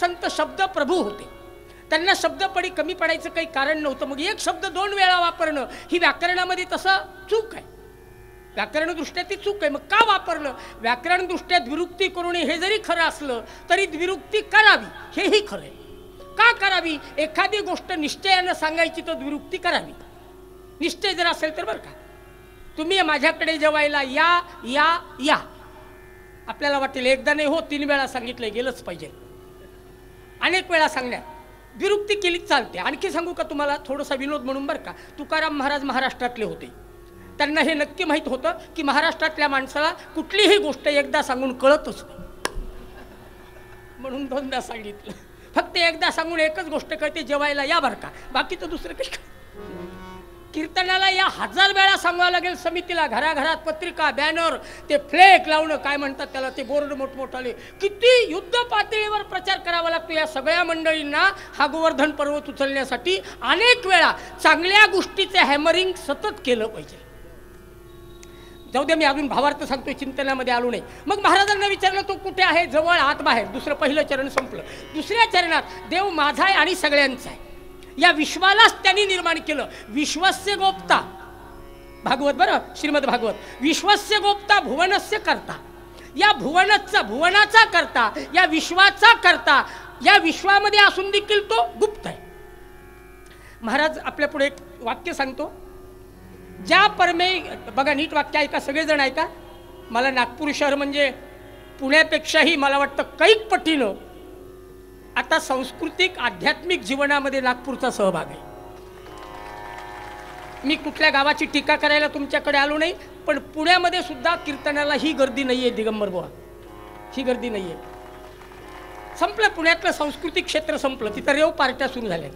संत शब्द प्रभू होते, त्यांना शब्दपडी कमी पडायचं काही कारण नव्हतं. मग एक शब्द 2 वेळा वापरणं ही व्याकरणामध्ये तसं चूक आहे, व्याकरणदृष्ट्या ती चूक आहे. मग का वापरलं? व्याकरणदृष्ट्या द्विरुक्ती करू नये हे जरी खरं असलं तरी द्विरुक्ती करावी हेही खरं आहे. का करावी? एखादी गोष्ट निश्चयानं सांगायची तर द्विरुक्ती करावी. निश्चय जर असेल तर बरं का, तुम्ही माझ्याकडे जेवायला या या या, आपल्याला वाटेल एकदा नाही हो 3 वेळा सांगितलं गेलंच पाहिजे, अनेक वेळा सांगण्यात द्विरुक्ती केली चालते. आणखी सांगू का तुम्हाला थोडासा विनोद म्हणून बरं का, तुकाराम महाराज महाराष्ट्रातले होते. त्यांना हे नक्की माहीत होतं की महाराष्ट्रातल्या माणसाला कुठलीही गोष्ट एकदा सांगून कळतच नाही, म्हणून 2दा सांगितलं. फक्त एकदा सांगून एकच गोष्ट कळते, जेवायला या बरं का, बाकीचं दुसरं काही. कीर्तनाला या 1000 वेळा सांगावं लागेल समितीला, घराघरात पत्रिका, बॅनर, ते फ्लॅग लावणं, काय म्हणतात त्याला, ते बोर्ड मोठमोठाले, किती युद्ध पातळीवर प्रचार करावा लागतो या सगळ्या मंडळींना हा गोवर्धन पर्वत उचलण्यासाठी. अनेक वेळा चांगल्या गोष्टीचे हॅमरिंग सतत केलं पाहिजे. जाऊ दे, मी अजून भावार्थ सांगतोय, चिंतनामध्ये आलो नाही. मग महाराजांना विचारलं तो कुठे आहे, जवळ आत बाहेर. दुसरं पहिलं चरण संपलं. दुसऱ्या चरणात देव माझा आहे आणि सगळ्यांचा आहे, या विश्वालाच त्यांनी निर्माण केलं. विश्वस्य गोप्ता, भागवत बरं, श्रीमद भागवत, विश्वस्य गोप्ता भुवनस्य करता, या भुवनाचा करता, या विश्वाचा करता, या विश्वामध्ये असून देखील तो गुप्त आहे. महाराज आपल्या पुढे एक वाक्य सांगतो, ज्या परमे, बघा नीट वाक्य ऐका, सगळेजण ऐका. मला नागपूर शहर म्हणजे पुण्यापेक्षाही मला वाटतं कैक पटीनं आता सांस्कृतिक आध्यात्मिक जीवनामध्ये नागपूरचा सहभाग आहे. मी कुठल्या गावाची टीका करायला तुमच्याकडे आलो नाही, पण पुण्यामध्ये सुद्धा कीर्तनाला ही गर्दी नाही आहे दिगंबर बुवा, ही गर्दी नाही आहे. संपलं पुण्यातलं सांस्कृतिक क्षेत्र संपलं, तिथं रेव पार्ट्या सुरू झाल्या.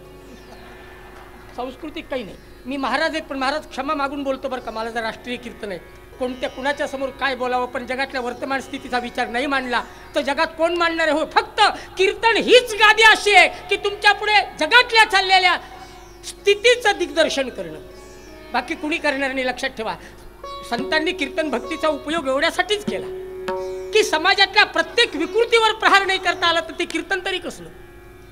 सांस्कृतिक काही नाही. मी महाराज आहेत, पण महाराज क्षमा मागून बोलतो बरं का, मला जर राष्ट्रीय कीर्तन आहे, कुणाच्या समोर काय बोलावं, पण जगातल्या वर्तमान स्थितीचा विचार नाही मांडला तर जगात कोण मांडणार आहे? हो, फक्त कीर्तन हीच गादी अशी आहे की तुमच्या पुढे जगातल्या चाललेल्या स्थितीचं दिग्दर्शन करणं, बाकी कुणी करणार नाही. लक्षात ठेवा, संतांनी कीर्तन भक्तीचा उपयोग एवढ्यासाठीच केला की समाजातल्या प्रत्येक विकृतीवर प्रहार नाही करता आला तर ते कीर्तन तरी कसलं.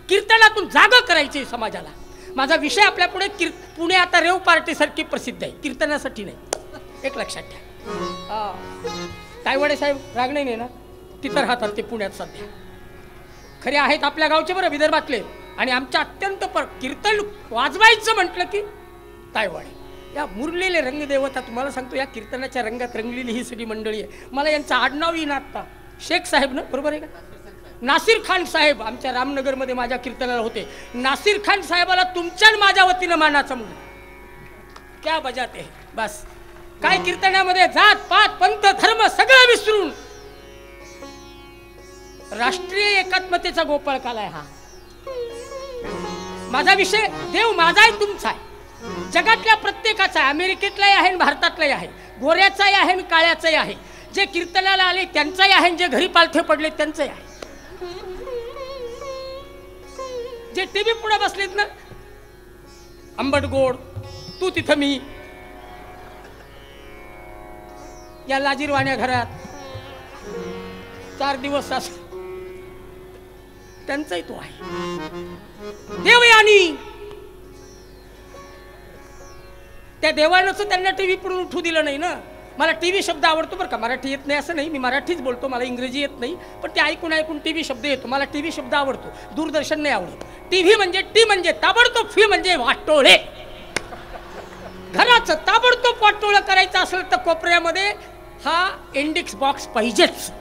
कीर्तनातून जागा करायची समाजाला. माझा विषय आपल्या पुढे पुणे आता रेव पार्टीसारखी प्रसिद्ध आहे, कीर्तनासाठी नाही, एक लक्षात ठेवा. तायवाडे साहेब राग नाही ना, तिथं राहतात ते पुण्यात सध्या, खरे आहेत आपल्या गावचे बरं, विदर्भातले, आणि आमच्या अत्यंत कीर्तन वाजवायचं म्हटलं की तायवाडे. या मुरलेले रंगदेवता, तुम्हाला सांगतो या कीर्तनाच्या रंगात रंगलेली ही सगळी मंडळी आहे. मला यांचं आडनाव येईन आत्ता, शेख साहेब ना, बरोबर आहे का, नासिर खान साहेब आमच्या रामनगरमध्ये माझ्या कीर्तनाला होते. नासिर खान साहेबाला तुमच्या माझ्या वतीनं मानाचा मुलगा, क्या बजाते है. बस काय कीर्तनामध्ये जात पात पंथ धर्म सगळं विसरून राष्ट्रीय एकात्मतेचा गोपाळ काला आहे हा. माझा विषय देव माझा आहे, तुमचा आहे, जगातल्या प्रत्येकाचा आहे, अमेरिकेतलाही आहे, भारतातलाही आहे, गोऱ्याचाही आहे, काळ्याचाही आहे, जे कीर्तनाला आले त्यांचाही आहे, जे घरी पालथे पडले त्यांचंही आहे, जे टीव्ही पुढे बसलेत ना, आंबटगोड तू तिथं मी, या लाजीरवाण्या घरात 4 दिवस असं, त्यांचाही तो आहे. देवयानी त्या देवानंच त्यांना टीव्ही पुढून उठू दिलं नाही ना. मला टीव्ही शब्द आवडतो बरं का, मराठी येत नाही असं नाही, मी मराठीच बोलतो, मला इंग्रजी येत नाही, पण ते ऐकून ऐकून टीव्ही शब्द येतो. मला टीव्ही शब्द आवडतो, दूरदर्शन नाही आवडत. टीव्ही म्हणजे टी म्हणजे ताबडतोब, फी म्हणजे वाटोळे. घराचं ताबडतोब वाटोळं करायचं असेल तर कोपऱ्यामध्ये हा इंडेक्स बॉक्स पाहिजेच.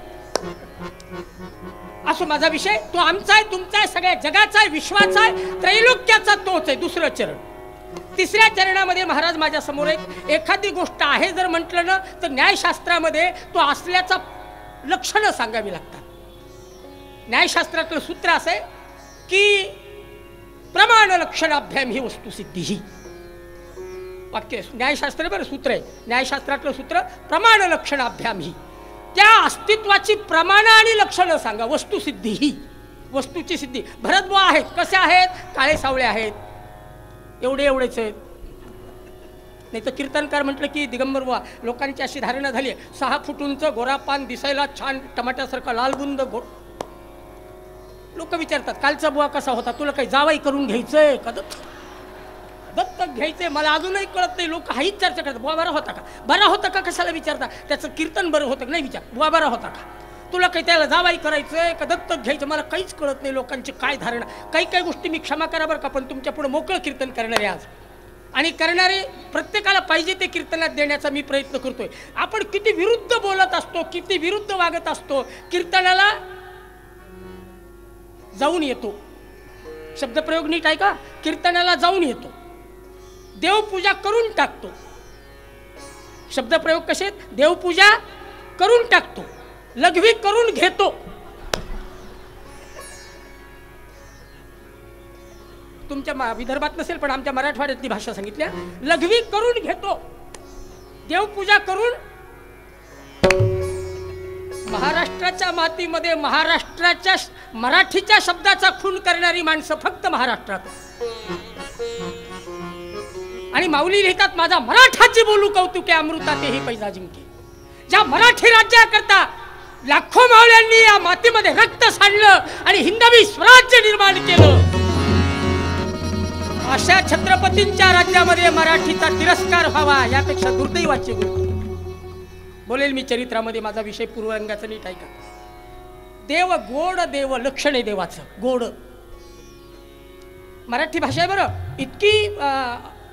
असो माझा विषय, तो आमचा आहे, तुमचा आहे, सगळ्या जगाचा आहे, विश्वाचा आहे, त्रैलोक्याचा तोच आहे. दुसरं चरण. तिसऱ्या चरणामध्ये महाराज माझ्या समोर एक एखादी गोष्ट आहे जर म्हटलं ना तर न्यायशास्त्रामध्ये तो असल्याचा लक्षणं सांगावी लागतात. न्यायशास्त्रातलं सूत्र असं आहे की प्रमाण लक्षणाभ्याम ही वस्तुसिद्धी ही वाक्य न्यायशास्त्र बरं सूत्र आहे. न्यायशास्त्रातलं सूत्र प्रमाण लक्षणाभ्याम ही, त्या अस्तित्वाची प्रमाण आणि लक्षणं सांगा. वस्तुसिद्धी ही, वस्तूची सिद्धी. भरतबुवा आहेत, कसे आहेत, काळे सावळे आहेत, एवढेच आहेत. नाही तर कीर्तनकार म्हटलं की दिगंबर बुवा, लोकांची अशी धारणा झाली आहे 6 फूट उंच, गोरापान, दिसायला छान, टमाट्यासारखा लालबुंद, लोक विचारतात कालचा बुवा कसा होता, तुला काही जावाई करून घ्यायचंय का, दत्तक घ्यायचंय, मला अजूनही कळत नाही. लोक हाहीच चर्चा करतात, बुवा बरा होता का, बरा होता का कशाला विचारता, त्याचं कीर्तन बरं होतं का नाही विचार, बुवा बरा होता का, तुला काही त्याला जावाई करायचंय का दत्तक घ्यायचं, मला काहीच कळत नाही. लोकांची काय धारणा, काही काही गोष्टी मी क्षमा करा बरं का, पण तुमच्या पुढे मोकळं कीर्तन करणारे आज आणि करणारे प्रत्येकाला पाहिजे ते कीर्तनात देण्याचा मी प्रयत्न करतोय. आपण किती विरुद्ध बोलत असतो, किती विरुद्ध वागत असतो, कीर्तनाला जाऊन येतो. शब्दप्रयोग नीट आहे का, कीर्तनाला जाऊन येतो, देवपूजा करून टाकतो. शब्दप्रयोग कसे आहेत, देवपूजा करून टाकतो, लघवी करून घेतो. तुमच्या विदर्भात नसेल पण आमच्या मराठवाड्यातली भाषा सांगितल्या, लघवी करून घेतो, देवपूजा करून. महाराष्ट्राच्या मातीमध्ये महाराष्ट्राच्या मराठीच्या शब्दाचा खून करणारी माणसं फक्त महाराष्ट्रात. आणि माऊली लिहितात, माझा मराठाची बोलू कौतुके अमृता तेही पैजा जिंके. ज्या मराठी राज्याकरता लाखो मावळ्यांनी या मातीमध्ये रक्त सांडलं आणि हिंदवी स्वराज्य निर्माण केलं, अशा छत्रपतींच्या राज्यामध्ये मराठीचा तिरस्कार व्हावा यापेक्षा दुर्दैवाची गोष्ट. बोलेल मी चरित्रामध्ये, माझा विषय पूर्वरंगाचा नीट ऐका. देव गोड, देव लक्षण आहे देवाचं गोड. मराठी भाषा आहे बरं, इतकी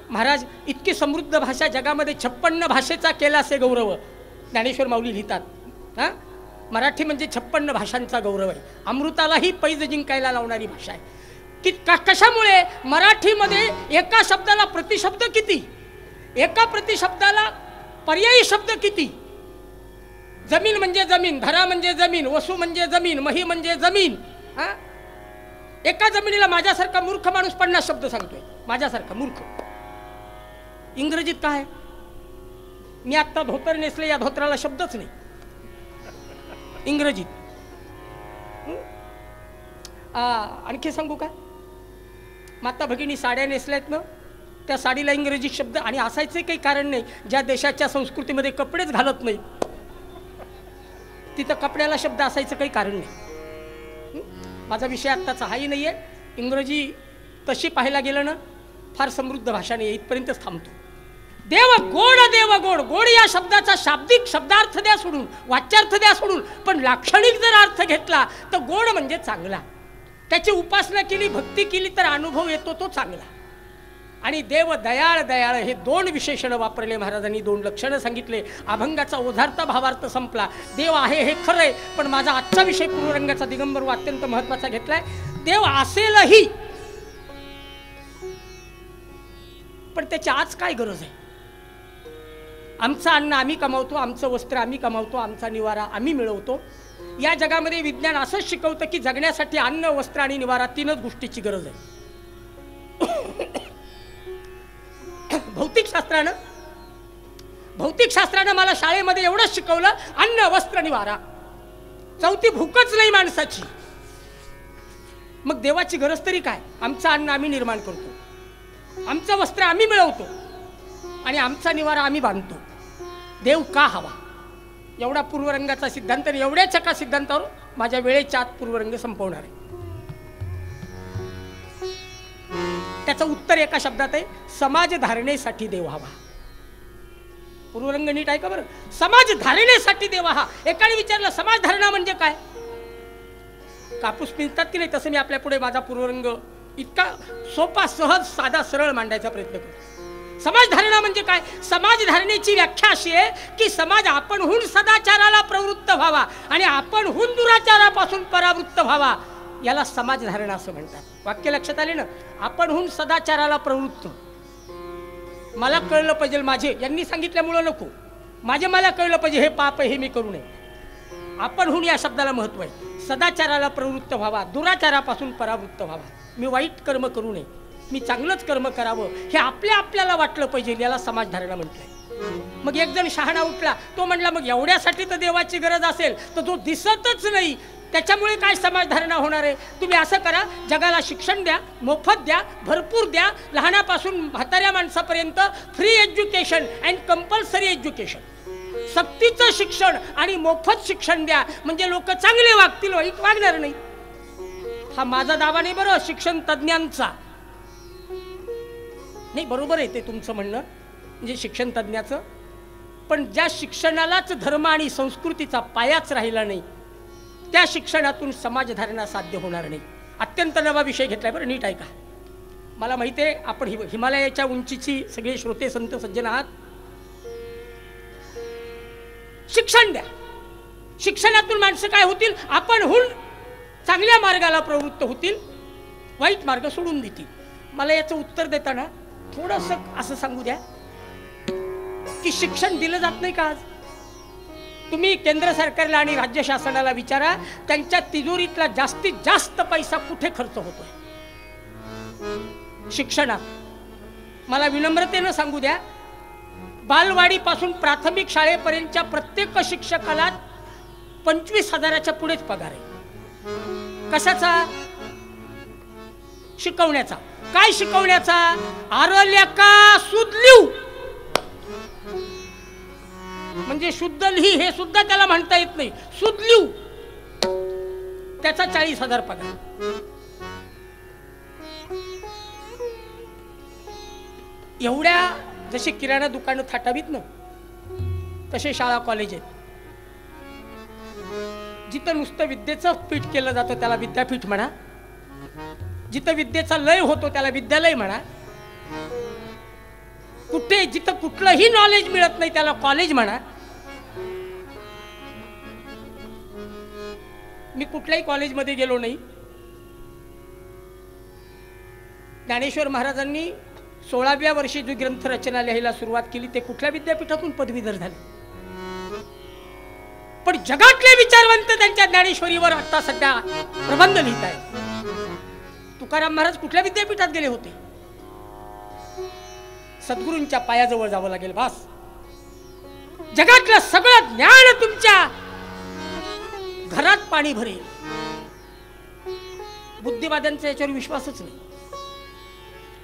महाराज इतकी समृद्ध भाषा जगामध्ये 56 भाषेचा केला असे गौरव ज्ञानेश्वर माऊली लिहितात. हां, मराठी म्हणजे 56 भाषांचा गौरव आहे. अमृतालाही पैज जिंकायला लावणारी भाषा आहे. की कशामुळे मराठीमध्ये एका शब्दाला प्रतिशब्द किती, एका प्रतिशब्दाला पर्यायी शब्द किती. जमीन म्हणजे जमीन, धरा म्हणजे जमीन, वसू म्हणजे जमीन, मही म्हणजे जमीन. हां, एका जमिनीला माझ्यासारखा मूर्ख माणूस 50 शब्द सांगतोय, माझ्यासारखा मूर्ख. इंग्रजीत काय, मी आत्ता धोतर नेसले, या धोतराला शब्दच नाही इंग्रजीत. आणखी सांगू का, माता भगिनी साड्या नेसल्यात ना, त्या साडीला इंग्रजी शब्द, आणि असायचे काही कारण नाही. ज्या देशाच्या संस्कृतीमध्ये कपडेच घालत नाही तिथं कपड्याला शब्द असायचं काही कारण नाही. माझा विषय आत्ताचा हाही नाही आहे. इंग्रजी तशी पाहायला गेलं ना फार समृद्ध भाषा नाही, इथपर्यंतच थांबतो. देव गोड, देव गोड. गोड या शब्दाचा शाब्दिक शब्दार्थ द्या सोडून, वाच्यार्थ द्या सोडून, पण लाक्षणिक जर अर्थ घेतला तर गोड म्हणजे चांगला. त्याची उपासना केली, भक्ती केली तर अनुभव येतो तो चांगला. आणि देव दयाळ, दयाळ हे 2 विशेषण वापरले महाराजांनी, 2 लक्षणं सांगितले. अभंगाचा ओझारता भावार्थ संपला. देव आहे हे खरंय, पण माझा आजचा विषय पूर्वरंगाचा दिगंबर अत्यंत महत्वाचा घेतलाय. देव असेलही, पण त्याची आज काय गरज आहे. आमचं अन्न आम्ही कमावतो, आमचं वस्त्र आम्ही कमावतो, आमचा निवारा आम्ही मिळवतो. या जगामध्ये विज्ञान असंच शिकवतं की जगण्यासाठी अन्न, वस्त्र आणि निवारा 3च गोष्टीची गरज आहे. भौतिकशास्त्रानं मला शाळेमध्ये एवढंच शिकवलं, अन्न, वस्त्र, निवारा. 4थी भूकच नाही माणसाची. मग देवाची गरज तरी काय. आमचं अन्न आम्ही निर्माण करतो, आमचं वस्त्र आम्ही मिळवतो आणि आमचा निवारा आम्ही बांधतो. देव का हवा. एवढा पूर्वरंगाचा सिद्धांत, एवढ्याच एका सिद्धांतावर माझ्या वेळेच्या आत पूर्वरंग संपवणार आहे. त्याचं उत्तर एका शब्दात आहे, समाज धारणेसाठी देव हवा. पूर्वरंग नीट आहे का बरं. समाज धारणेसाठी देव हा. एकाने विचारलं समाज धारणा म्हणजे काय. कापूस पिंजतात की नाही, तसं मी आपल्या पुढे माझा पूर्वरंग इतका सोपा, सहज, साधा, सरळ मांडायचा प्रयत्न करतो. समाज धारणा म्हणजे काय. समाज धारणेची व्याख्या अशी आहे की समाज आपणहून सदाचाराला प्रवृत्त व्हावा आणि आपणहून दुराचारापासून परावृत्त व्हावा, याला समाज धारणा असं म्हणतात. वाक्य लक्षात आले ना. आपणहून सदाचाराला प्रवृत्त. मला कळलं पाहिजे माझे, यांनी सांगितल्यामुळं नको, माझे मला कळलं पाहिजे हे पाप आहे, हे मी करू नये. आपणहून या शब्दाला महत्व आहे. सदाचाराला प्रवृत्त व्हावा, दुराचारापासून परावृत्त व्हावा. मी वाईट कर्म करू नये, मी चांगलंच कर्म करावं हे आपल्याला वाटलं पाहिजे, याला समाज धारणा म्हटलंय. मग एक जण शहाणा उठला, तो म्हणला मग एवढ्यासाठी तर देवाची गरज असेल तर जो दिसतच नाही त्याच्यामुळे काय समाज धारणा होणार आहे. तुम्ही असं करा, जगाला शिक्षण द्या, मोफत द्या, भरपूर द्या, लहानापासून म्हाताऱ्या माणसापर्यंत free education and compulsory education. सक्तीचं शिक्षण आणि मोफत शिक्षण द्या, म्हणजे लोक चांगले वागतील, वाईट वागणार नाही. हा माझा दावा नाही बरं, शिक्षण तज्ज्ञांचा नाही. बरोबर आहे ते तुमचं म्हणणं, म्हणजे शिक्षण तज्ज्ञाचं. पण ज्या शिक्षणालाच धर्म आणि संस्कृतीचा पायाच राहिला नाही, त्या शिक्षणातून समाजधारणा साध्य होणार नाही. अत्यंत नवा विषय घेतलाय बरं, नीट ऐका. मला माहिती आहे आपण हिमालयाच्या उंचीची सगळे श्रोते संत सज्जन आहात. शिक्षण द्या. शिक्षणातून माणसं काय होतील, आपणहून चांगल्या मार्गाला प्रवृत्त होतील, वाईट मार्ग सोडून देतील. मला याचं उत्तर देताना थोडंसं असं सांगू द्या की शिक्षण दिलं जात नाही का आज? तुम्ही केंद्र सरकारला आणि राज्य शासनाला विचारा, त्यांच्या तिजोरीतला जास्तीत जास्त पैसा कुठे खर्च होतोय? शिक्षणात. मला विनम्रतेनं सांगू द्या, बालवाडीपासून प्राथमिक शाळेपर्यंतच्या प्रत्येक शिक्षकाला 25,000च्या पुढेच पगार आहे. कशाचा? शिकवण्याचा. काय शिकवण्याचा? आरल्या का सुदलिव, म्हणजे शुद्ध लिही हे सुद्धा त्याला म्हणता येत नाही. सुदलिव, त्याचा 40,000 पगार. एवढ्या जसे किराणा दुकानं थाटावीत ना, तसे शाळा कॉलेज आहेत. जिथं नुसतं विद्येचं पीठ केलं जातं त्याला विद्यापीठ म्हणा, जिथं विद्येचा लय होतो त्याला विद्यालय म्हणा, कुठे जिथं कुठलंही नॉलेज मिळत नाही त्याला कॉलेज म्हणा. मी कुठल्याही कॉलेजमध्ये गेलो नाही. ज्ञानेश्वर महाराजांनी 16व्या वर्षी जो ग्रंथ रचना लिहायला सुरुवात केली ते कुठल्या विद्यापीठातून पदवीधर झाले. पण जगातले विचारवंत त्यांच्या ज्ञानेश्वरीवर आता सध्या प्रबंध लिहित आहेत. तुकाराम महाराज कुठल्या विद्यापीठात गेले होते? सद्गुरूंच्या पायाजवळ जावं लागेल. बास. जगातलं सगळं ज्ञान तुमच्या घरात पाणी भरेल. बुद्धिवाद्यांचा याच्यावर विश्वासच नाही.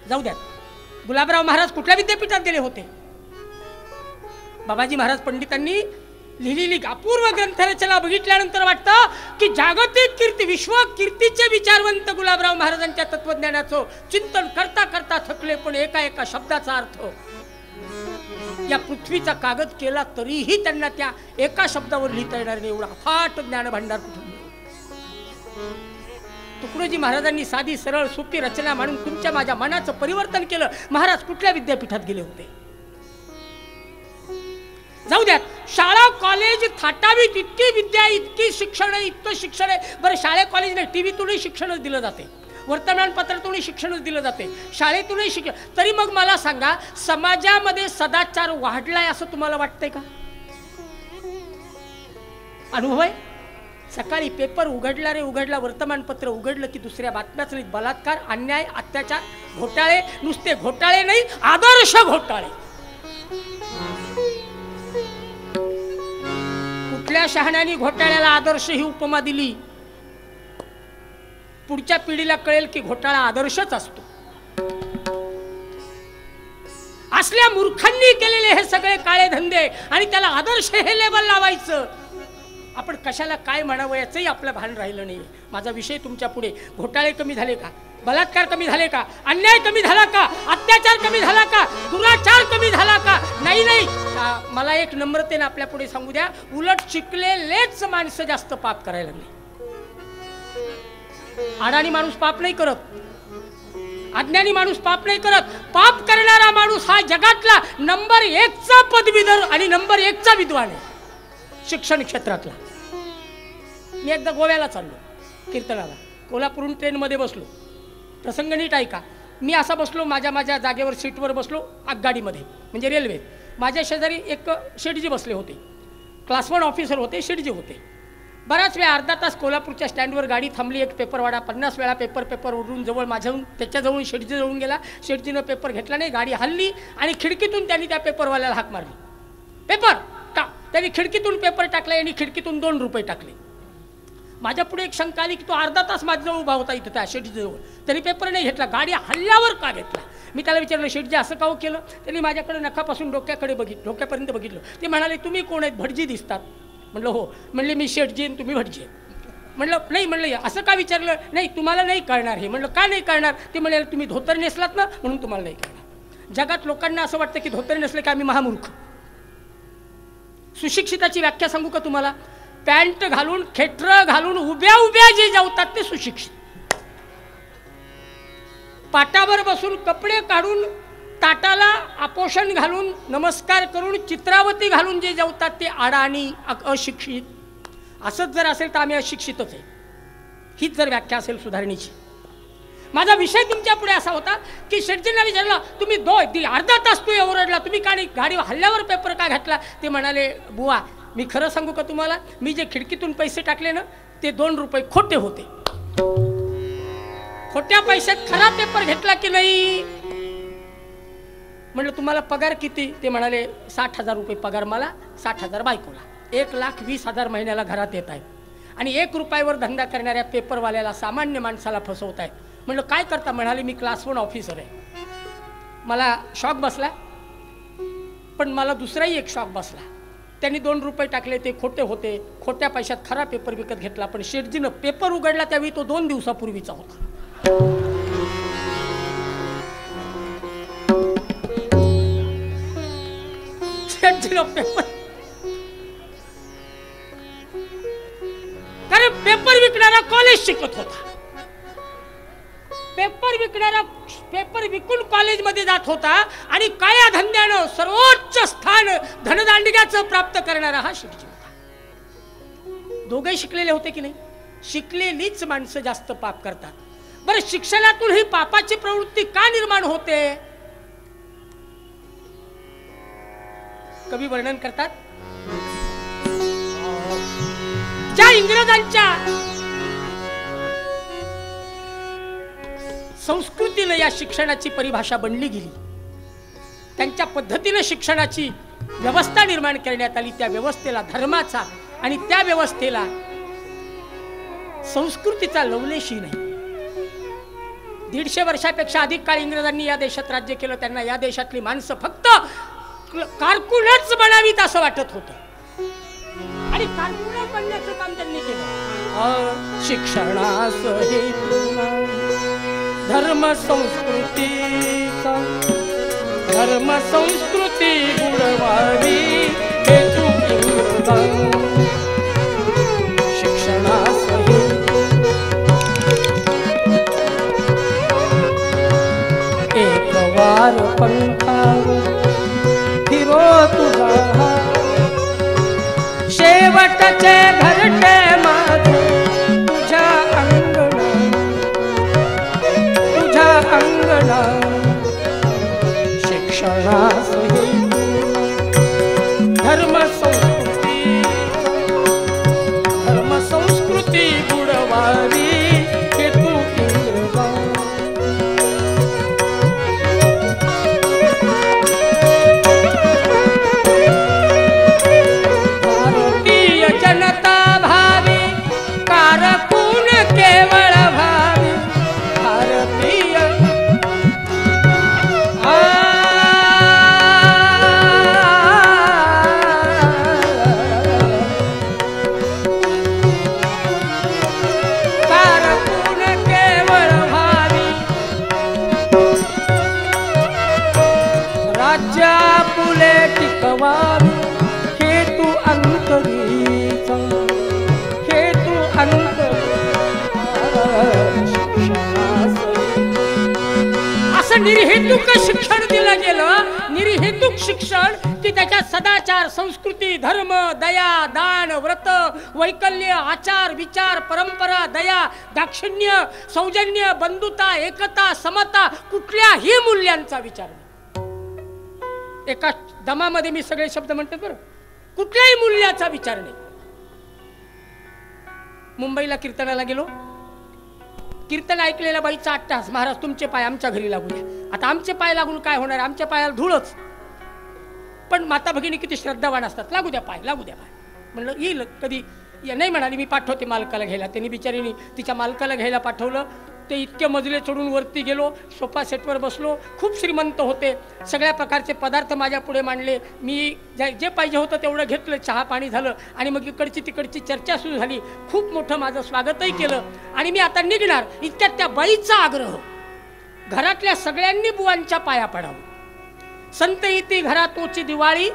जाऊ द्या. गुलाबराव महाराज कुठल्या विद्यापीठात गेले होते? बाबाजी महाराज पंडितांनी लिहिलेली अपूर्व ग्रंथरचना बघितल्यानंतर वाटतं की जागतिक कीर्ती, विश्व कीर्तीचे विचारवंत गुलाबराव महाराजांच्या तत्वज्ञानाचं चिंतन करता करता थकले, पण एका एका शब्दाचा अर्थ या पृथ्वीचा कागद केला तरीही त्यांना त्या एका शब्दावर लिहिता येणार नाही. एवढा फाट ज्ञान भांडार कुठून? तुकडोजी महाराजांनी साधी सरळ सोपी रचना म्हणून तुमच्या माझ्या मनाचं परिवर्तन केलं. महाराज कुठल्या विद्यापीठात गेले होते? जाऊ द्यात. शाळा कॉलेज थाटावीत, इतकी विद्या, इतकी शिक्षण आहे, इतकं शिक्षण आहे. बरं, शाळे कॉलेज नाही, टीव्हीतूनही शिक्षणच दिलं जाते, वर्तमानपत्रातूनही शिक्षणच दिलं जाते, शाळेतूनही शिक्षण. तरी मग मला सांगा, समाजामध्ये सदाचार वाढलाय असं तुम्हाला वाटतंय का? अनुभव आहे? सकाळी पेपर उघडला रे उघडला, वर्तमानपत्र उघडलं की दुसऱ्या बातम्याच नाही. बलात्कार, अन्याय, अत्याचार, घोटाळे. नुसते घोटाळे नाही, आदर्श घोटाळे. कुठल्या शहाण्याने घोटाळ्याला आदर्श ही उपमा दिली? पुढच्या पिढीला कळेल की घोटाळा आदर्शच असतो. असल्या मूर्खांनी केलेले हे सगळे काळे धंदे आणि त्याला आदर्श हे लेबल लावायचं. आपण कशाला काय म्हणावं याचंही आपलं भान राहिलं नाही. माझा विषय तुमच्या पुढे, घोटाळे कमी झाले का? बलात्कार कमी झाले का? अन्याय कमी झाला का? अत्याचार कमी झाला का? दुराचार कमी झाला का? नाही नाही. मला एक नम्रतेने आपल्या पुढे सांगू द्या, उलट शिकलेलेच माणसं जास्त पाप करायला लागले. अडाणी माणूस पाप नाही करत, अज्ञानी माणूस पाप नाही करत. पाप करणारा माणूस हा जगातला नंबर 1चा पदवीधर आणि नंबर 1चा विद्वान आहे शिक्षण क्षेत्रातला. मी एकदा गोव्याला चाललो कीर्तनाला, कोल्हापूरून ट्रेनमध्ये बसलो. प्रसंग नीट ऐका. मी असा बसलो, माझ्या जागेवर सीटवर बसलो आगगाडीमध्ये, म्हणजे रेल्वेत. माझ्या शेजारी एक शेठजी बसले होते, क्लास 1 ऑफिसर होते, शेठजी होते. बराच वेळ, अर्धा तास कोल्हापूरच्या स्टँडवर गाडी थांबली. एक पेपरवाडा 50 वेळा पेपर उडून जवळ माझ्याहून त्याच्याजवळून शेठजी जवळून गेला. शेठजीनं पेपर घेतला नाही, गाडी हल्ली आणि खिडकीतून त्यांनी त्या पेपरवाल्याला हाक मारली, पेपर टाक. त्यांनी खिडकीतून पेपर टाकला आणि खिडकीतून 2 रुपये टाकले. माझ्या पुढे एक शंका आली की तो अर्धा तास माझ्याजवळ उभा होता इथं त्या शेठजीजवळ, त्यांनी पेपर नाही घेतला. गाडी हल्ल्यावर का घेतला? मी त्याला विचारलं, शेठजी असं का केलं? त्यांनी माझ्याकडे नखापासून डोक्यापर्यंत बघितलं. ते म्हणाले, तुम्ही कोण आहेत? भटजी दिसतात. म्हणलं हो. म्हणले, मी शेठजी आणि तुम्ही भटजी. म्हणलं नाही. म्हणलं असं का विचारलं? नाही तुम्हाला नाही कळणार हे. म्हणलं का नाही कळणार? ते म्हणाले तुम्ही धोतर नेसलात ना म्हणून तुम्हाला नाही कळणार. जगात लोकांना असं वाटतं की धोतर नेसले की आम्ही महामूर्ख. सुशिक्षिताची व्याख्या सांगू का तुम्हाला? पॅन्ट घालून खेटर घालून उभ्या उभ्या जे जेवतात ते सुशिक्षित. पाटावर बसून कपडे काढून ताटाला आपोषण घालून नमस्कार करून चित्रावती घालून जे जेवतात ते अडाणी अशिक्षित. असंच जर असेल तर आम्ही अशिक्षितच आहे. हीच जर व्याख्या असेल सुधारणेची. माझा विषय तुमच्या पुढे असा होता की शेटजींना विचारला तुम्ही अर्धा तास तू ओरडला, तुम्ही का नाही गाडी हल्ल्यावर पेपर का घातला? ते म्हणाले बुवा मी खरं सांगू का तुम्हाला, मी जे खिडकीतून पैसे टाकले ना ते 2 रुपये खोटे होते. खोट्या पैशात खरा पेपर घेतला की नाही? म्हणलं तुम्हाला पगार किती? ते म्हणाले 60,000 रुपये पगार मला, 60,000 बायकोला, 1,20,000 महिन्याला घरात येत आहेत. आणि 1 रुपयावर धंदा करणाऱ्या पेपरवाल्याला सामान्य माणसाला फसवत आहेत. म्हणलं काय करता? म्हणाले मी क्लास 1 ऑफिसर आहे. मला शॉक बसला. पण मला दुसराही एक शॉक बसला. त्यांनी 2 रुपये टाकले ते खोटे होते. खोट्या पैशात खरा पेपर विकत घेतला. पण शेठजीनं पेपर उघडला त्यावेळी तो 2 दिवसापूर्वीचा होता. शेठजीनं पेपर, कारण पेपर विकणारा कॉलेज शिकत होता. पेपर विकून कॉलेजमध्ये जात होता आणि काळ्या धंद्यानं सर्वोच्च स्थान धनदांडग्याचं प्राप्त करणारा हा शेठजी होता. दोघे शिकलेले होते की नाही? शिकलेलीच माणसं जास्त पाप करतात. बरं शिक्षणातून ही पापाची प्रवृत्ती का निर्माण होते? कवी वर्णन करतात. ज्या इंग्रजांच्या संस्कृतीने या शिक्षणाची परिभाषा बनली गेली, त्यांच्या पद्धतीने शिक्षणाची व्यवस्था निर्माण करण्यात आली, त्या व्यवस्थेला धर्माचा आणि त्या व्यवस्थेला संस्कृतीचा लवलेशी नाही. 150 वर्षापेक्षा अधिक काळ इंग्रजांनी या देशात राज्य केलं. त्यांना या देशातली माणसं फक्त कारकुनच बनावीत असं वाटत होतं आणि कारकुन बनण्याचं काम त्यांनी केलं. शिक्षणास धर्म संस्कृती बुडवावी हेतू शिक्षणास एक वार पंखावर फिरो तुझा शेवटचे घरटे माझे तुझ्या अंगणा शिक्षणास धर्म संस्कृती बुडवावी हेतू इंग्रजा. भारतीय जनता भावी कारकून केवळ भावी. भारतीय कारकून केवळ भावी. राज्या पुले टिकवावी हेतू अंतरीचा हेतू असं निर्हेतुक शिक्षण दिलं गेलं. निर्हेतुक शिक्षण की त्याच्यात सदाचार, संस्कृती, धर्म, दया, दान, व्रत, वैकल्य, आचार, विचार, परंपरा, दया, दाक्षिण्य, सौजन्य, बंधुता, एकता, समता, कुठल्याही मूल्यांचा विचार नाही. एका दमामध्ये मी सगळे शब्द म्हणते बरं. कुठल्याही मूल्याचा विचार नाही. मुंबईला कीर्तनाला गेलो. कीर्तन ऐकलेल्या बाईचा अट्टहास, महाराज तुमचे पाय आमच्या घरी लागू द्या. आता आमचे पाय लागून काय होणार? आमच्या पायाला धूळच. पण माता भगिनी किती श्रद्धावान असतात. लागू द्या पाय, लागू द्या पाय. म्हणलं येईल कधी. नाही म्हणाली मी पाठवते मालकाला घ्यायला. त्यांनी बिचारीने तिच्या मालकाला घ्यायला पाठवलं. ते इतके मजले चढून वरती गेलो, सोफा सेटवर बसलो. खूप श्रीमंत होते, सगळ्या प्रकारचे पदार्थ माझ्या पुढे मांडले. मी जे पाहिजे होतं तेवढं घेतलं, चहा पाणी झालं आणि मग इकडची तिकडची चर्चा सुरू झाली. खूप मोठं माझं स्वागतही केलं आणि मी आता निघणार. इतक्यात त्या बाईचा आग्रह, घरातल्या सगळ्यांनी बुवांच्या पाया पडावं. संत इति घरातोची दिवाळी,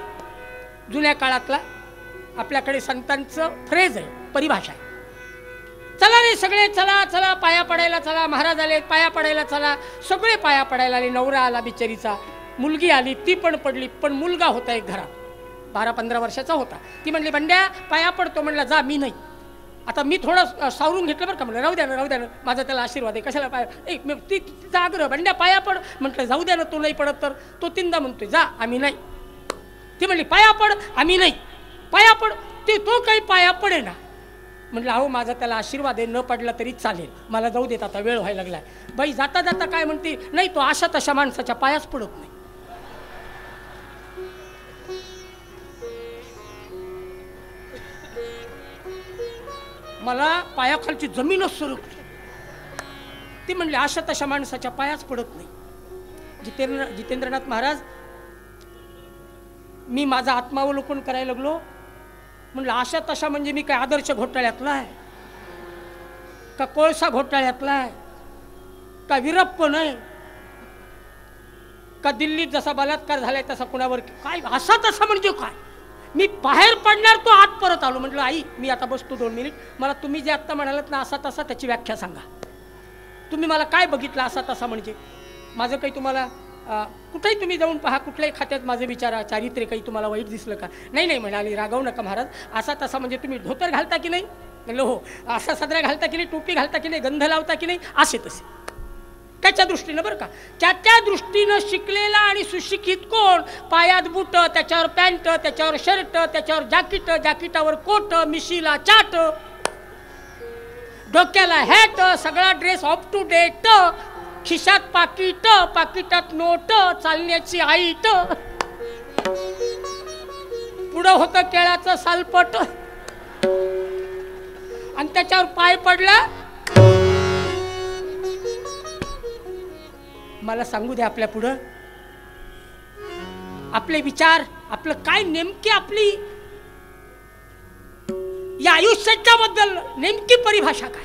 जुन्या काळातला आपल्याकडे संतांचं फ्रेज आहे, परिभाषा आहे. चला रे सगळे, चला चला पाया पडायला चला. महाराज आले, पाया पडायला चला. सगळे पाया पडायला आले. नवरा आला बिचारीचा, मुलगी आली, ती पण पडली. पण मुलगा होता एक घरात, 12-15 वर्षाचा होता. ती म्हणली बंड्या पाया पडतो. म्हणला जा, मी नाही. आता मी थोडं सावरून घेतलं बरं का. म्हणलं राहू द्या ना, राहू द्या ना, माझा त्याला आशीर्वाद आहे, कशाला पाया. तिचा आग्रह, बंड्या पाया पड. म्हटलं जाऊ द्या ना, तो नाही पडत तर. तो 3दा म्हणतोय जा, आम्ही नाही. ती म्हणली पाया पड, आम्ही नाही. पाया पड. तो काही पाया पडे ना. म्हटलं अहो माझा त्याला आशीर्वाद आहे, न पडला तरी चालेल, मला जाऊ देत, आता वेळ व्हायला लागलाय. बाई जाता जाता काय म्हणते, नाही तो अशा तशा माणसाच्या पायाच पडत नाही. मला पायाखालची जमीनच सरकली. ती म्हणली अशा तशा माणसाच्या पायाच पडत नाही. जितेंद्रनाथ महाराज, मी माझा आत्मावलोकन करायला लागलो. म्हणलं अशा तशा म्हणजे मी काय आदर्श घोटाळ्यातला आहे का, कोळसा घोटाळ्यातला आहे का, वीरप्पन आहे का, दिल्लीत जसा बलात्कार झालाय तसा कुणावर काय, असा तसा म्हणजे काय. मी बाहेर पडणार, तो आत परत आलो. म्हटलं आई मी आता बसतो 2 मिनिट, मला तुम्ही जे आत्ता म्हणालात ना असा तसा, त्याची व्याख्या सांगा. तुम्ही मला काय बघितलं असा तसा म्हणजे. माझं काही तुम्हाला कुठेही तुम्ही जाऊन पहा, कुठल्याही खात्यात माझे विचार चारित्र्य काही तुम्हाला वाईट दिसलं का. नाही नाही म्हणाली, रागावू नका महाराज. असा तसा म्हणजे तुम्ही धोतर घालता की नाही. म्हणलं हो. असा सदरा घालता की नाही, टोपी घालता की नाही, गंध लावता की नाही, असे तसे. त्याच्या दृष्टीनं बरं का, त्या दृष्टीनं शिकलेला आणि सुशिक्षित कोण, पायात बुट, त्याच्यावर पॅन्ट, त्याच्यावर शर्ट, त्याच्यावर जॅकेट, जॅकेटावर कोट, मिशीला चाट, डोक्याला हॅट, सगळा ड्रेस अप टू डेट, खिशात पाकिट, पाकिटात नोट, चालण्याची आईट, पुढं होतं केळाचं सालपट आणि त्याच्यावर पाय पडला. मला सांगू दे, आपल्या पुढं आपले विचार, आपलं काय नेमकी आपली या आयुष्याच्या बद्दल नेमकी परिभाषा काय.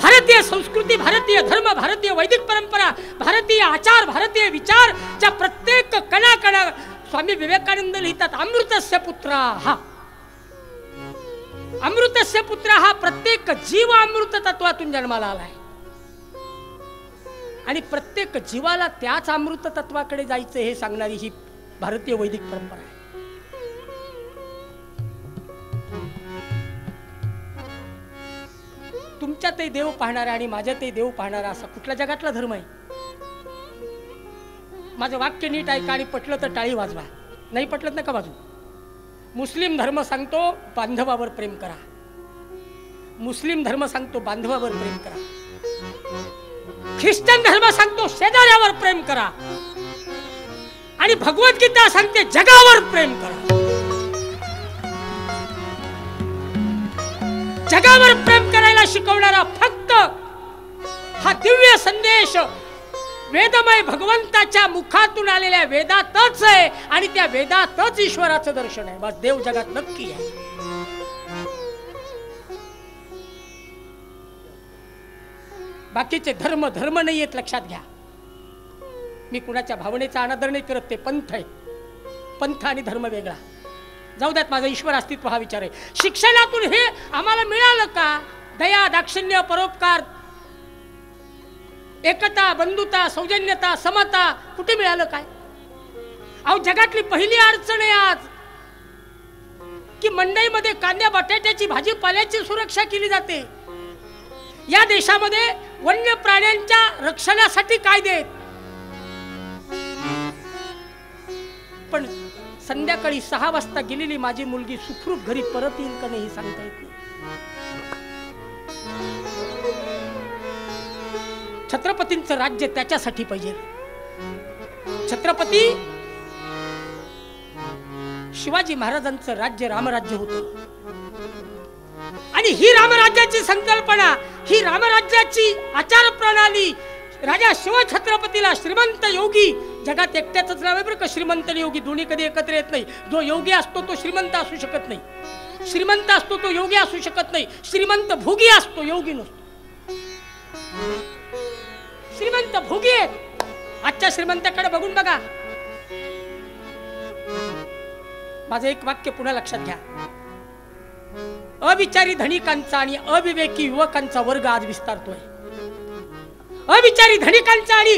भारतीय संस्कृती, भारतीय धर्म, भारतीय वैदिक परंपरा, भारतीय आचार, भारतीय विचार च्या प्रत्येक कणाकणा स्वामी विवेकानंद लिहितात अमृतस्य पुत्रा हा. अमृतस्य पुत्र हा प्रत्येक जीव अमृत तत्वातून जन्माला आलाय आणि प्रत्येक जीवाला त्याच अमृत तत्वाकडे जायचं हे सांगणारी ही भारतीय वैदिक परंपरा आहे. तुमच्यातही देव पाहणारा आणि माझ्यातही देव पाहणारा असा कुठल्या जगातला धर्म आहे. माझं वाक्य नीट ऐका आणि पटलं तर टाळी वाजवा, नाही पटलं नका वाजू. मुस्लिम धर्म सांगतो बांधवावर प्रेम करा. मुस्लिम धर्म सांगतो बांधवावर प्रेम करा. ख्रिश्चन धर्म सांगतो शेजाऱ्यावर प्रेम करा. आणि भगवद्गीता सांगते जगावर प्रेम करा. जगावर प्रेम करायला शिकवणारा फक्त हा दिव्य संदेश वेदमय भगवंताच्या मुखातून आलेल्या वेदातच आहे आणि त्या वेदातच ईश्वराचं दर्शन आहे. बस देव जगात नक्की आहे. बाकीचे धर्म धर्म नाही आहेत, लक्षात घ्या. मी कुणाच्या भावनेचा अनादर नाही करत, ते पंथ आहे. पंथ आणि धर्म वेगळा. जाऊ द्यात, माझा ईश्वर अस्तित्व हा विचार आहे. शिक्षणातून हे आम्हाला मिळालं का? दया, दाक्षिण्य, परोपकार, एकता, बंधुता, सौजन्यता, समता कुठे मिळालं काय? अहो जगातली पहिली अडचण आहे आज की मंडईमध्ये कांद्या बटाट्याची भाजीपाल्याची सुरक्षा केली जाते. या देशामध्ये वन्य प्राण्यांच्या रक्षणासाठी कायदे आहेत, पण संध्याकाळी 6 वाजता गेलेली माझी मुलगी सुखरूप घरी परत येईल का नाही सांगता येत नाही. छत्रपतींचं राज्य त्याच्यासाठी पाहिजे. छत्रपती शिवाजी महाराजांचं राज्य रामराज्य होतं आणि आणि ही रामराज्याची संकल्पना, ही रामराज्याची आचार प्रणाली, राजा शिवछत्रपतीला श्रीमंत योगी, जगात एकट्याच नाव आहे बरं का श्रीमंत आणि योगी, दोन्ही कधी एकत्र येत नाही. जो योगी असतो तो श्रीमंत असू शकत नाही, श्रीमंत असतो तो योगी असू शकत नाही. श्रीमंत भोगी असतो, योगी नसतो. श्रीमंत भोगी आहेत. आजच्या श्रीमंताकडे बघून बघा. माझं एक वाक्य पुन्हा लक्षात घ्या. अविचारी धनिकांचा आणि अविवेकी युवकांचा वर्ग आज विस्तारतोय. अविचारी धनिकांचा आणि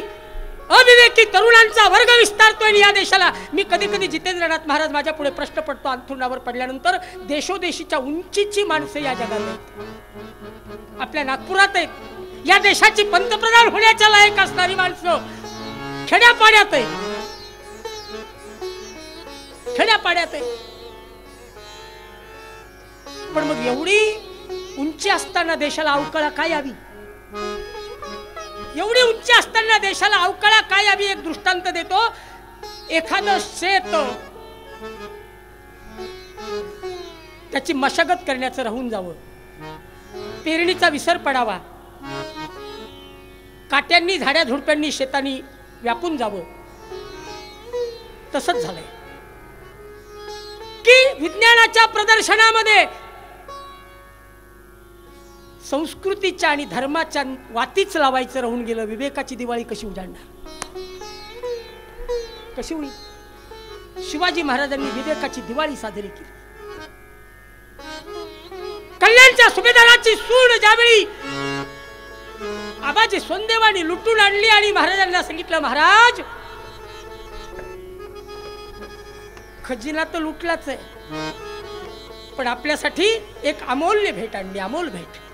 अविवेकी तरुणांचा वर्ग विस्तारतोय या देशाला. मी कधी कधी जितेंद्रनाथ महाराज माझ्या पुढे प्रश्न पडतो अंथरुणावर पडल्यानंतर, देशोदेशीच्या उंचीची माणसं या जगात आहेत, आपल्या नागपुरात आहेत. या देशाची पंतप्रधान होण्याच्या लायक असणारी माणसं खेड्यापाड्यात आहे, खेड्यापाड्यात आहे. पण मग एवढी उंची असताना देशाला अवकळा काय यावी? एवढी उंची असताना देशाला अवकळा काय यावी? एक दृष्टांत देतो. एखादं शेत त्याची मशागत करण्याचं राहून जावं, पेरणीचा विसर पडावा, काट्यांनी झाड्या झुडप्यांनी शेतानी व्यापून जावं, तसंच झालंय की विज्ञानाच्या प्रदर्शनामध्ये संस्कृतीच्या आणि धर्माच्या वातीच लावायचं राहून गेलं. विवेकाची दिवाळी कशी उजाडणार? कशी होईल? शिवाजी महाराजांनी विवेकाची दिवाळी साजरी केली. कल्याणच्या सुभेदाराची सूड ज्यावेळी आबाजी सोनदेवानी लुटून आणली आणि महाराजांना सांगितलं, महाराज खजिना तर लुटलाच आहे, पण आपल्यासाठी एक अमूल्य भेट आणली, अमोल भेट.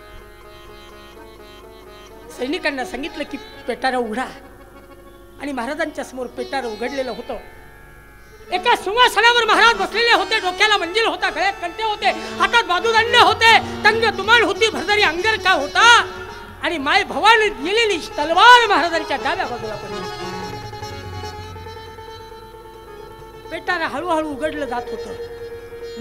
सैनिकांना सांगितलं की पेटारा उघडा, आणि महाराजांच्या समोर पेटारा उघडलेलं होतं. एका सिंहासनावर महाराज बसलेले होते. डोक्याला मंजिल होता, गळ्यात कंटे होते, हातात बाजूदंड होते, तंग तुमाल होती, भरदरी अंगर का होता, आणि माय भवानी दिलेली तलवार महाराजांच्या डाव्या बाजूला पडली. पेटारा हळूहळू उघडलं जात होतं.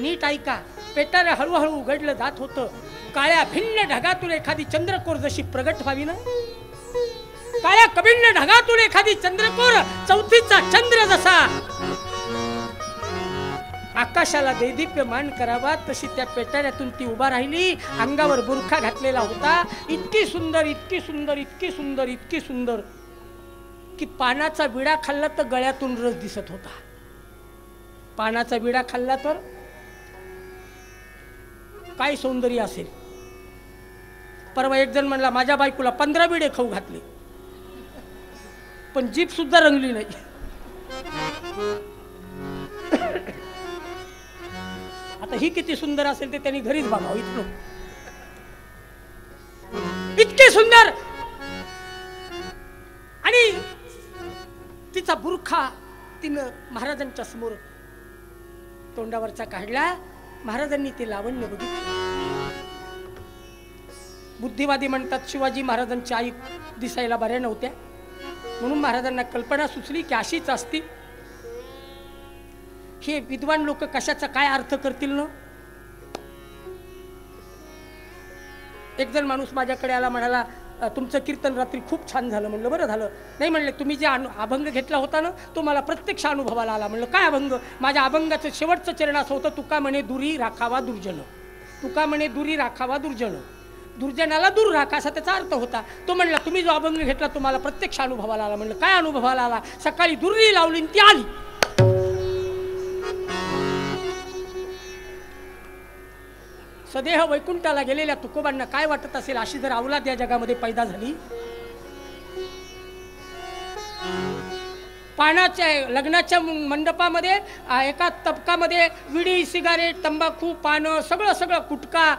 नीट ऐका, पेटारा हळूहळू उघडलं जात होतं. काळ्या भिन्न ढगातून एखादी चंद्रकोर जशी प्रगट व्हावी ना, काळ्या कभिन्न ढगातून एखादी चंद्रकोर, चौथीचा चंद्र जसा आकाशाला दैदिप्यमान करावा, तशी त्या पेटाऱ्यातून ती उभा राहिली. अंगावर बुरखा घातलेला होता. इतकी सुंदर, इतकी सुंदर, इतकी सुंदर, इतकी सुंदर की पानाचा विडा खाल्ला तर गळ्यातून रस दिसत होता. पानाचा विडा खाल्ला तर काय सौंदर्य असेल. परवा एक जण म्हणला, माझ्या बायकोला 15 विडे खाऊ घातले पण जीभ सुद्धा रंगली नाही. आता ही किती सुंदर असेल ते त्यांनी घरीच बघावं. इतकं इतके सुंदर, आणि तिचा बुरखा तिनं महाराजांच्या समोर तोंडावरचा काढला. महाराजांनी ते लावण्य बघितलं. बुद्धिवादी म्हणतात शिवाजी महाराजांची आई दिसायला बऱ्या नव्हत्या, म्हणून महाराजांना कल्पना सुचली की अशीच असती. हे विद्वान लोक कशाचा काय अर्थ करतील ना. एक जण माणूस माझ्याकडे आला, म्हणाला, तुमचं कीर्तन रात्री खूप छान झालं. म्हणलं बरं झालं. नाही म्हणले, तुम्ही जे अभंग घेतला होता ना तो मला प्रत्यक्ष अनुभवाला आला. म्हणलं काय अभंग? माझ्या अभंगाचं शेवटचं चरण असं होतं, तुका म्हणे दुरी राखावा दुर्जन, तुका म्हणे दुरी राखावा दुर्जन, दुर्जनाला दूर राखा असा त्याचा अर्थ होता. तो म्हणला, तुम्ही जो अभंग घेतला तो मला प्रत्यक्ष अनुभवाला आला. म्हणलं काय अनुभवाला आला? सकाळी दुर्री लावली ती आली. सदेह वैकुंठाला गेलेल्या तुकोबांना काय वाटत असेल, अशी जर अवलाद या जगामध्ये पैदा झाली. पानाच्या लग्नाच्या मंडपामध्ये एका तबकामध्ये विडी, सिगारेट, तंबाखू, पानं, सगळं सगळं गुटखा,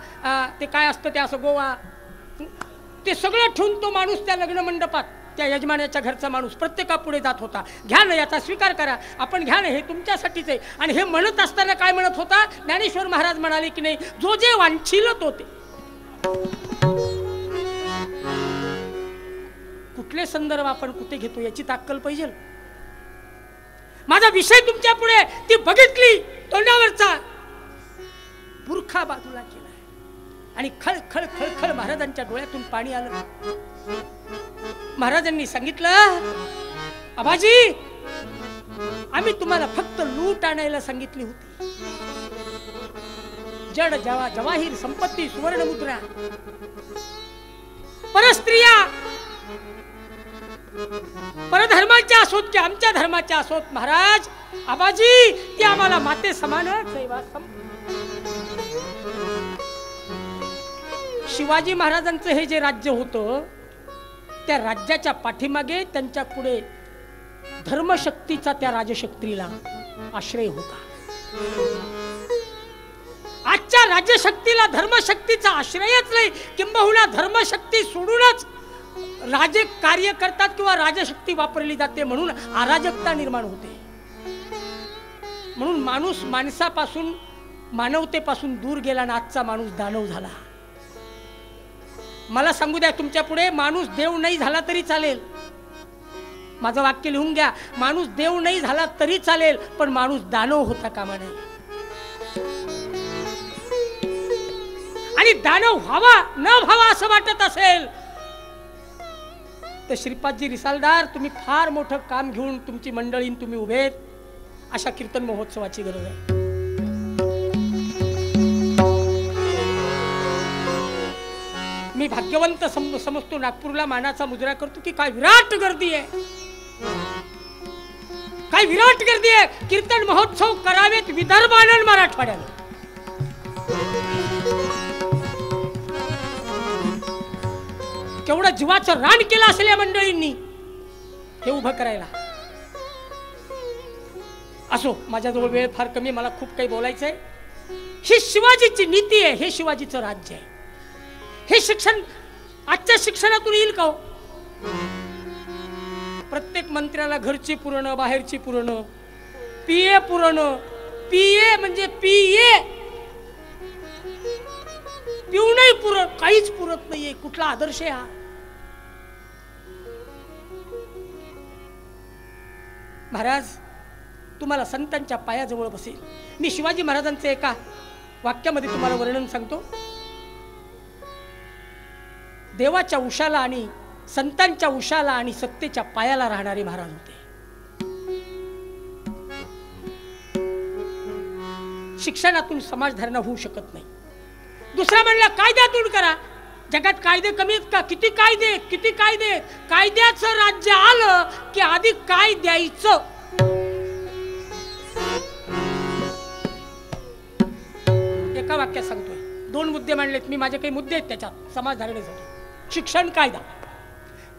ते काय असतं ते असं गोवा, ते सगळं ठेवून तो माणूस त्या लग्न मंडपात, त्या यजमानाच्या घरचा माणूस प्रत्येकापुढे जात होता. घ्या ना, याचा स्वीकार करा, आपण घ्या ना, हे तुमच्यासाठीच आहे. आणि हे म्हणत असताना काय म्हणत होता? ज्ञानेश्वर महाराज म्हणाले की नाही, जो जे वांछील तो ते. कुठले संदर्भ आपण कुठे घेतो याची ताक्कल पाहिजे. माझा विषय तुमच्या पुढे, ती बघितली, तोंडावरचा बुरखा बाजूला केला, आणि खळ खळ खळ खळ महाराजांच्या डोळ्यातून पाणी आलं. महाराजांनी सांगितलं, आबाजी, आम्ही तुम्हाला फक्त लूट आणायला सांगितली होती. जड जवाहीर संपत्ती सुवर्ण मुद्रा परस्त्रिया परधर्माच्या असोत की आमच्या धर्माच्या असोत महाराज, आबाजी, ती आम्हाला माते समानच. शिवाजी महाराजांचं हे जे राज्य होतं, त्या राज्याच्या पाठीमागे त्यांच्या पुढे धर्मशक्तीचा त्या राजशक्तीला आश्रय होता. आजच्या राजशक्तीला धर्मशक्तीचा आश्रयच नाही, किंबहुना धर्मशक्ती सोडूनच राजे कार्य करतात किंवा राजशक्ती वापरली जाते, म्हणून अराजकता निर्माण होते. म्हणून माणूस माणसापासून मानवतेपासून दूर गेला आणि आजचा माणूस दानव झाला. मला सांगू द्या, तुमच्या पुढे माणूस देव नाही झाला तरी चालेल. माझं वाक्य लिहून घ्या, माणूस देव नाही झाला तरी चालेल, पण माणूस दानव होता कामा नये. आणि दानव व्हावा न व्हावा असं वाटत असेल तर श्रीपादजी रिसालदार, तुम्ही फार मोठं काम घेऊन तुमची मंडळी तुम्ही उभेत, अशा कीर्तन महोत्सवाची गरज आहे. मी भाग्यवंत समजतो, नागपूरला मानाचा मुजरा करतो की काय विराट गर्दी आहे, काय विराट गर्दी आहे. कीर्तन महोत्सव करावेत विदर्भाने मराठवाड्याला. केवढं जीवाचं रान केलं असेल या मंडळींनी हे उभं करायला. असो, माझ्याजवळ वेळ फार कमी, मला खूप काही बोलायचंय. ही शिवाजीची नीती आहे, हे शिवाजीचं राज्य आहे. हे शिक्षण आजच्या शिक्षणातून येईल का? प्रत्येक मंत्र्याला घरची पुरवणं, बाहेरची पुरवणं, पीए पुरवणं. पीए म्हणजे पीए, पिऊनही पुरत, काहीच पुरत नाहीये. कुठला आदर्श आहे हा? महाराज, तुम्हाला संतांच्या पायाजवळ बसेल. मी शिवाजी महाराजांचे एका वाक्यामध्ये तुम्हाला वर्णन सांगतो. देवाच्या उशाला आणि संतांच्या उशाला आणि सत्तेच्या पायाला राहणारे महाराज होते. शिक्षणातून समाजधारणा होऊ शकत नाही. दुसरा म्हणला कायद्यातून करा. जगात कायदे कमी आहेत का? किती कायदे, किती कायदे. कायद्याचं राज्य आलं की आधी काय द्यायचं. एका वाक्यात सांगतोय, दोन मुद्दे मांडलेत मी, माझे काही मुद्दे आहेत त्याच्यात समाजधारणेसाठी. शिक्षण, कायदा.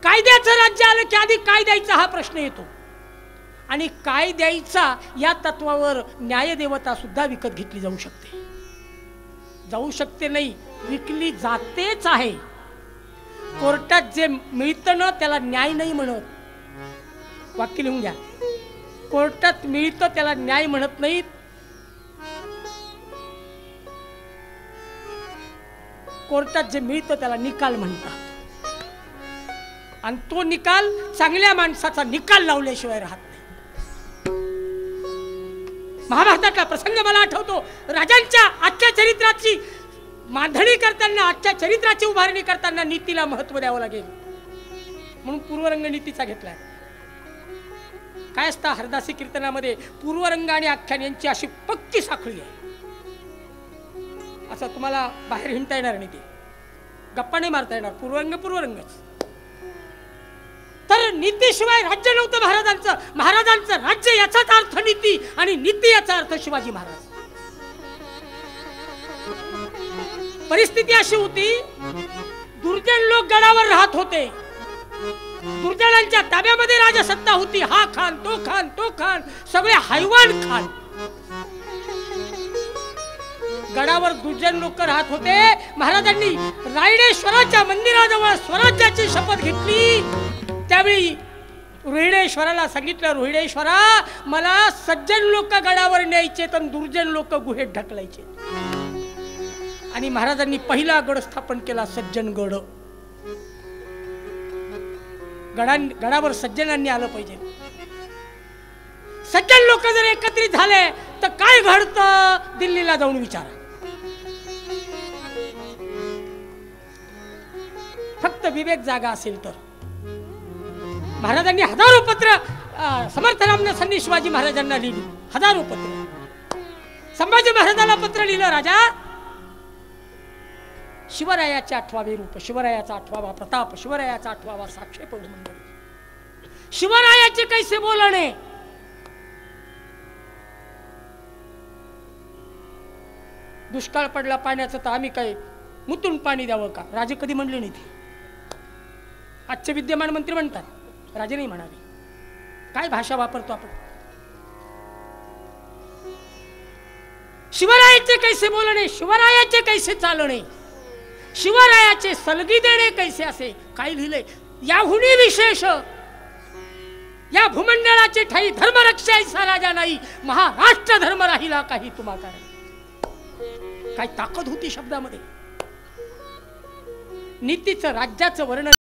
कायद्याचं राज्य आलं की आधी काय द्यायचा हा प्रश्न येतो. आणि काय द्यायचा या तत्वावर न्यायदेवता सुद्धा विकत घेतली जाऊ शकते. जाऊ शकते नाही, विकली जातेच आहे. कोर्टात जे मिळतं ना त्याला न्याय नाही म्हणत. वाक्य लिहून घ्या, कोर्टात मिळतं त्याला न्याय म्हणत नाहीत. कोर्टात जे मिळतं त्याला निकाल म्हणतात. आणि तो निकाल चांगल्या माणसाचा निकाल लावल्याशिवाय राहत नाही. महाभारतातला प्रसंग मला आठवतो. राजांच्या आजच्या चरित्राची मांडणी करताना, आजच्या चरित्राची उभारणी करताना नीतीला महत्व द्यावं लागेल म्हणून पूर्वरंग नीतीचा घेतलाय. काय असतं हरदासी कीर्तनामध्ये, पूर्वरंग आणि आख्यान यांची अशी पक्की साखळी आहे. असं तुम्हाला बाहेर हिंडता येणार नाही, ते गप्पा नाही मारता येणार. पूर्वरंग पूर्वरंगच. तर नीतीशिवाय राज्य नव्हतं महाराजांचं. महाराजांचं राज्य याचाच अर्थ नीती, आणि नीती याचा अर्थ शिवाजी महाराज. परिस्थिती अशी होती, दुर्जन लोक गडावर राहत होते. दुर्जनांच्या ताब्यामध्ये राजसत्ता होती. हा खान, तो खान, तो खान, सगळे हैवान खान. गडावर दुर्जन लोक राहत होते. महाराजांनी रायडेश्वराच्या मंदिराजवळ स्वराज्याची शपथ घेतली. त्यावेळी रोहिडेश्वराला सांगितलं, रोहिडेश्वरा, मला सज्जन लोक गडावर न्यायचे तर दुर्जन लोक गुहेत ढकलायचे. आणि महाराजांनी पहिला गड स्थापन केला, सज्जनगड. गडावर सज्जनांनी आलं पाहिजे. सज्जन लोक जर एकत्रित झाले तर काय घडतं दिल्लीला जाऊन विचारा. फक्त विवेक जागा असेल तर. महाराजांनी हजारो पत्र समर्थ रामदासांनी शिवाजी महाराजांना लिहिली, हजारो पत्र. संभाजी महाराजांना पत्र लिहिलं, राजा शिवरायाचे 8वे रूप, शिवरायाचा 8वा प्रताप, शिवरायाचा 8वा साक्षेप मंडळी, शिवरायाचे कैसे बोलणे. दुष्काळ पडला पाण्याचं तर आम्ही काय मुतून पाणी द्यावं का, राजे कधी म्हणले नाही. ते आजचे विद्यमान मंत्री म्हणतात, राजे नाही म्हणाले. काय भाषा वापरतो आपण. शिवरायाचे कैसे बोलणे, शिवरायाचे कैसे चालणे, शिवरायाचे सलगी देणे कैसे असे काय लिहिले. याहुनी विशेष या भूमंडळाचे ठाई धर्मरक्षा ऐसा राजा नाही, महाराष्ट्र धर्म राहिला काही तुम्हा कारण. काय ताकद होती शब्दामध्ये. नीतीचं राज्याचं वर्णन